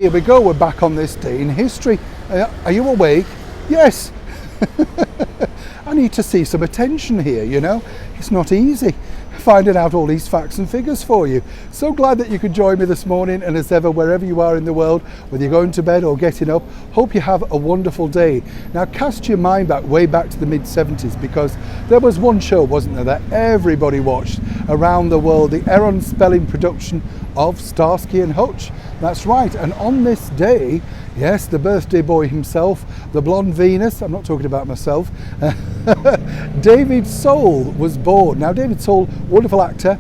Here we go, we're back on this day in history. Are you awake? Yes. I need to see some attention here, you know. It's not easy finding out all these facts and figures for you. So glad that you could join me this morning, and as ever, wherever you are in the world, whether you're going to bed or getting up, hope you have a wonderful day. Now cast your mind back, way back to the mid-70s, because there was one show, wasn't there, that everybody watched around the world, the Aaron Spelling production of Starsky and Hutch. That's right, and on this day, yes, the birthday boy himself, the blonde Venus, I'm not talking about myself, David Soul was born. Now David Soul, wonderful actor,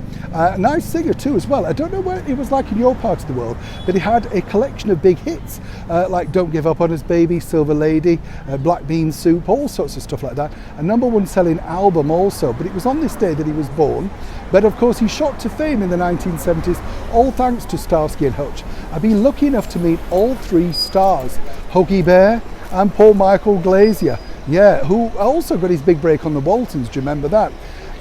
nice singer too as well. I don't know what it was like in your part of the world, but he had a collection of big hits like Don't Give Up on Us Baby, Silver Lady, Black Bean Soup, all sorts of stuff like that. A #1 selling album also, but it was on this day that he was born. But of course he shot to fame in the 1970s, all thanks to Starsky and Hutch. I've been lucky enough to meet all three stars, Huggy Bear and Paul Michael Glazier, yeah, who also got his big break on the Waltons, do you remember that?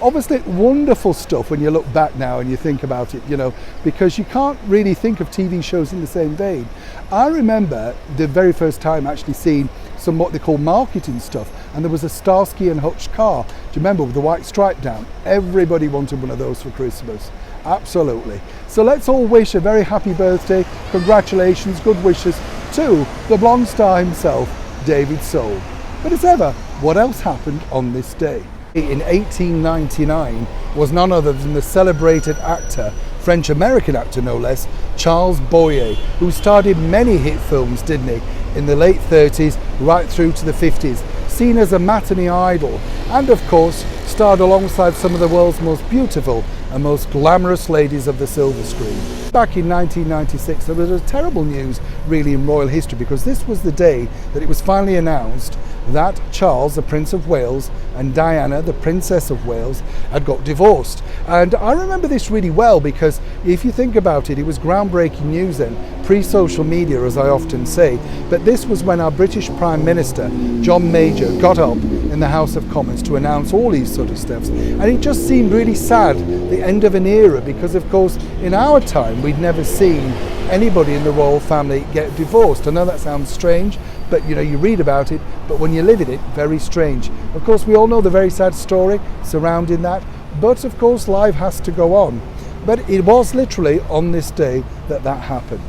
Obviously wonderful stuff when you look back now and you think about it, you know, because you can't really think of TV shows in the same vein. I remember the very first time actually seeing some what they call marketing stuff, and there was a Starsky and Hutch car. Do you remember, with the white stripe down? Everybody wanted one of those for Christmas. Absolutely. So let's all wish a very happy birthday, congratulations, good wishes to the blonde star himself, David Soul. But as ever, what else happened on this day? In 1899 was none other than the celebrated actor, French-American actor no less, Charles Boyer, who starred in many hit films, didn't he, in the late 30s right through to the 50s, seen as a matinee idol, and of course starred alongside some of the world's most beautiful and most glamorous ladies of the silver screen. Back in 1996 there was a terrible news really in royal history, because this was the day that it was finally announced that Charles, the Prince of Wales, and Diana, the Princess of Wales, had got divorced. And I remember this really well, because if you think about it, it was groundbreaking news then, pre-social media as I often say, but this was when our British Prime Minister, John Major, got up in the House of Commons to announce all these sort of stuff. And it just seemed really sad, the end of an era, because of course in our time we'd never seen anybody in the royal family get divorced. I know that sounds strange, but you know, you read about it, but when you live in it, very strange. Of course, we all know the very sad story surrounding that, but of course life has to go on. But it was literally on this day that that happened.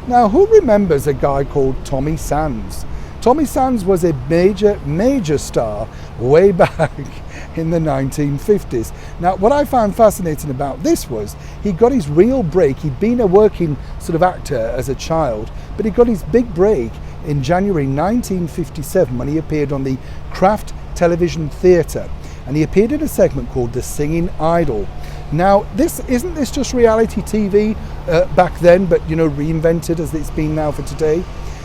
Now, who remembers a guy called Tommy Sands? Tommy Sands was a major star way back in the 1950s. Now, what I found fascinating about this was he got his real break. He'd been a working sort of actor as a child, but he got his big break in January 1957 when he appeared on the Kraft Television Theatre, and he appeared in a segment called The Singing Idol. Now, isn't this just reality TV back then, but you know, reinvented as it's been now for today?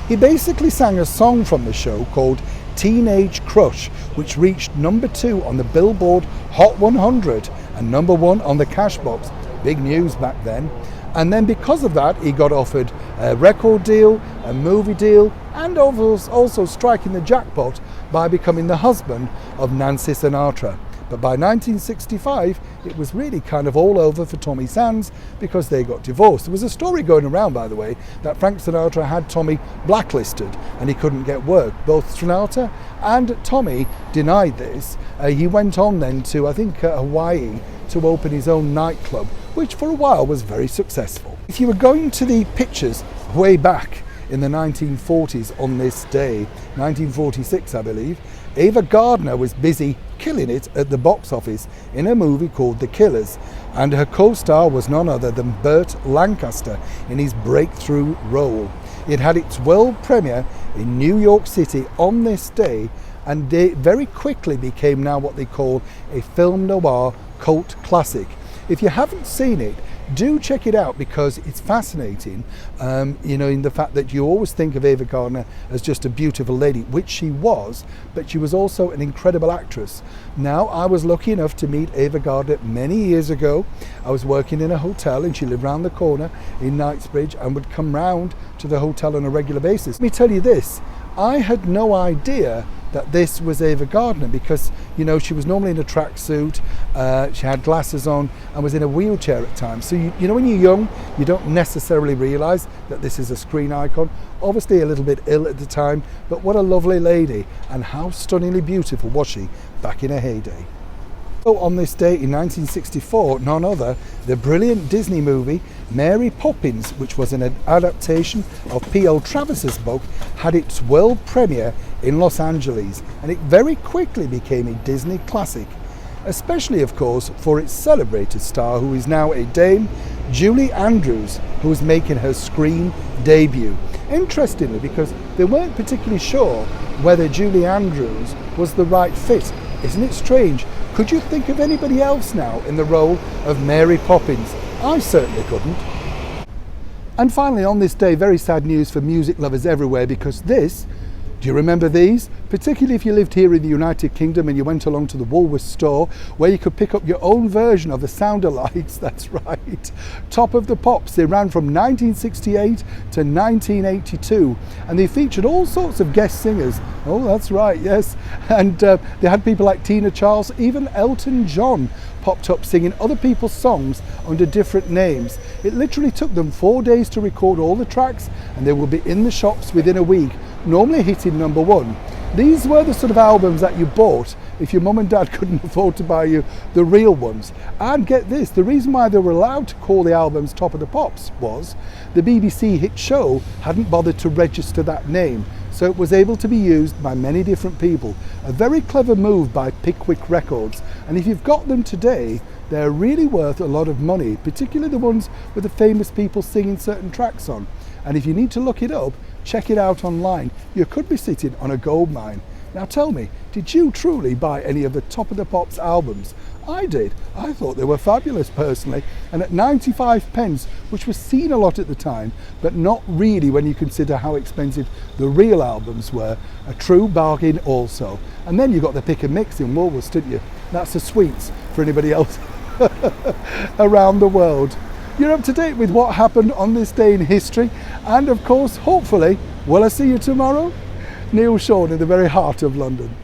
He basically sang a song from the show called Teenage Crush, which reached #2 on the Billboard Hot 100 and #1 on the Cashbox. Big news back then. And then because of that, he got offered a record deal, a movie deal, and also striking the jackpot by becoming the husband of Nancy Sinatra. But by 1965, it was really kind of all over for Tommy Sands, because they got divorced. There was a story going around, by the way, that Frank Sinatra had Tommy blacklisted and he couldn't get work. Both Sinatra and Tommy denied this. He went on then to, I think, Hawaii to open his own nightclub, which for a while was very successful. If you were going to the pictures way back in the 1940s on this day, 1946 I believe, Ava Gardner was busy killing it at the box office in a movie called The Killers, and her co-star was none other than Burt Lancaster in his breakthrough role. It had its world premiere in New York City on this day, and they very quickly became now what they call a film noir cult classic. If you haven't seen it, do check it out, because it's fascinating, you know, in the fact that you always think of Ava Gardner as just a beautiful lady, which she was, but she was also an incredible actress. Now, I was lucky enough to meet Ava Gardner many years ago. I was working in a hotel and she lived round the corner in Knightsbridge and would come round to the hotel on a regular basis. Let me tell you this, I had no idea that this was Ava Gardner, because you know she was normally in a tracksuit, she had glasses on and was in a wheelchair at times. So you know when you're young, you don't necessarily realise that this is a screen icon. Obviously a little bit ill at the time, but what a lovely lady, and how stunningly beautiful was she back in her heyday. So on this day in 1964, none other, the brilliant Disney movie Mary Poppins, which was an adaptation of P.O. Travis's book, had its world premiere in Los Angeles, and it very quickly became a Disney classic, especially of course for its celebrated star, who is now a dame, Julie Andrews, who is making her screen debut. Interestingly, because they weren't particularly sure whether Julie Andrews was the right fit. Isn't it strange? Could you think of anybody else now in the role of Mary Poppins? I certainly couldn't. And finally on this day, very sad news for music lovers everywhere, because this, do you remember these? Particularly if you lived here in the United Kingdom and you went along to the Woolworths store where you could pick up your own version of the sound-alikes, that's right. Top of the Pops, they ran from 1968 to 1982, and they featured all sorts of guest singers. Oh, that's right, yes. And they had people like Tina Charles, even Elton John popped up singing other people's songs under different names. It literally took them 4 days to record all the tracks, and they will be in the shops within a week, normally hitting #1. These were the sort of albums that you bought if your mum and dad couldn't afford to buy you the real ones. And get this, the reason why they were allowed to call the albums Top of the Pops was the BBC hit show hadn't bothered to register that name, so it was able to be used by many different people. A very clever move by Pickwick Records, and if you've got them today, they're really worth a lot of money, particularly the ones with the famous people singing certain tracks on. And if you need to look it up, check it out online. You could be sitting on a gold mine. Now tell me, did you truly buy any of the Top of the Pops albums? I did. I thought they were fabulous personally, and at 95p, which was seen a lot at the time, but not really when you consider how expensive the real albums were, a true bargain also. And then you got the pick and mix in Woolworths, didn't you? That's the sweets for anybody else around the world. You're up to date with what happened on this day in history, and of course, hopefully, will I see you tomorrow? Neil Sean in the very heart of London.